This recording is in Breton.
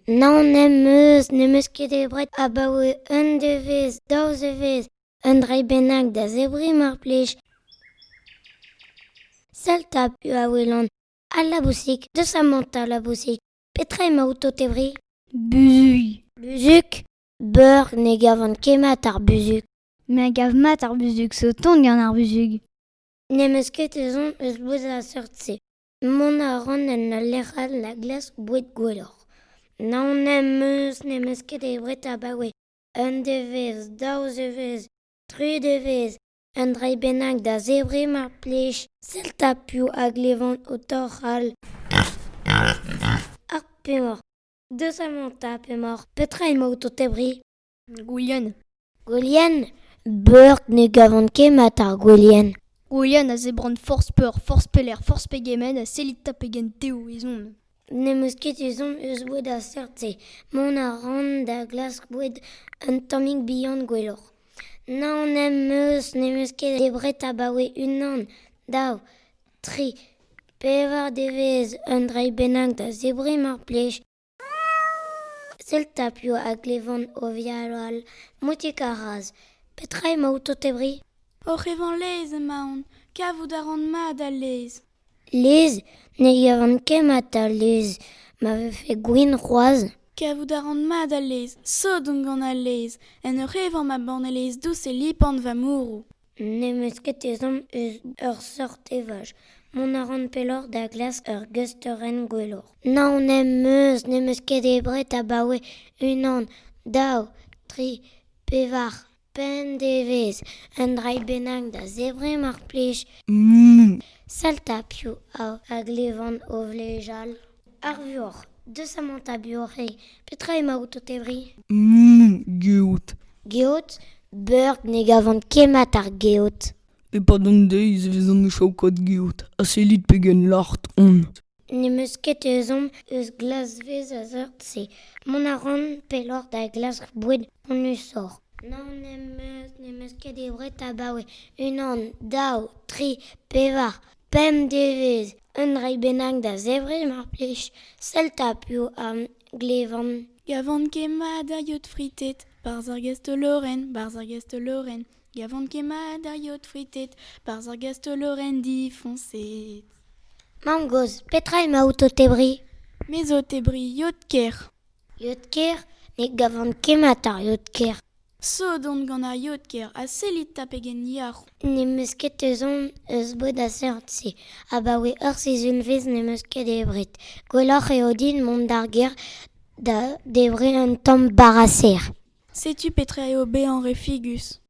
Non nemus ket ebret abaoe un devez, daouz evez, un drai bennak da zebri mar plij. Salta pu a welan, à la boussik, de Samantha la boussik. Petra ema outo tebri. Buzug. Buzuk, beur ne gavan kemat ar buzuk. Me a gav mat ar buzug, so tont gant ar buzug. Nemes ket ezon eus bouz a seurtse. Mon a ran en a leral la glas bouet gwellor. Non nemes ket ebret abaoe. Un devez, daouz evez, tru devez, un drai bennak da zebri mar plij. Salta pu a glevan o torral. Ar pemor. De Samantha pemor. Petra ema outo tebri. Goulian. Goulian, beurk ne gavan kemat ar Goulian. Goulian a zebrant force peur, force peler, force pegemen, a selit tapegen teo ezon. Nemus ket ezon eus boued a seurtse. Mon a ran da glas boued un tammig bihan gwellor. Non nemus ket ebret abaoe unan, daou, tri, pevar devez, un drai bennak da zebri mar plij. Selta pio a glevan o vialoal, moutik a raz. Petra ema outo tebri. O revan lez emaon, kavout a ran mat a lez. Lez, ne gavan kemat a lez, ma vefe gwin roaz. Kavout a ran mat a lez, so don gant a lez, en revan ma ban a lez dous e lipan va mourou. Nemus ket ezon eus ur sort evaj. Mon a ran pelor da glas ur gusteren gwellor. Non nemus ket ebret abaoe unan, daou, tri, pevar, pen devez, un drai bennak da zebri mar plij. Salta piou a glevan o vlejal. Ar vuor, de Samantha bioreg, petra ema outo tebri. Geot. Geot, beurk ne gavan kemat ar geot. E pa don deiz e vezan e chaokat geot. A selit pegen lart on. Nemus ket ezon eus glas vez a seurtse. Mon a ran pelor da glas boued on eus sor. Non nemus ket ebret abaoe unan, daou, tri, pevar, pem devez, un drai bennak da zebri mar plij. Salta piou a glevan. Gavant kemat a yot fritet, barz ar gest loren, barz ar gest loren. Gavant kemat a yot fritet, barz ar gest loren difonset. Mangoz, petra ema outo tebri. Mezo tebri yot ker. Yotker, ne gavan kemat ar yotker. So don gant a yot ker, a selit tapegen yar. Nemus ket ezon eus boued a seurtse. Abaoe ur sizun vez nemus ket ebret. Gwelloc'h eo din mont d'ar ger da debret un tamm baraser. Setu petra eo behan refigus.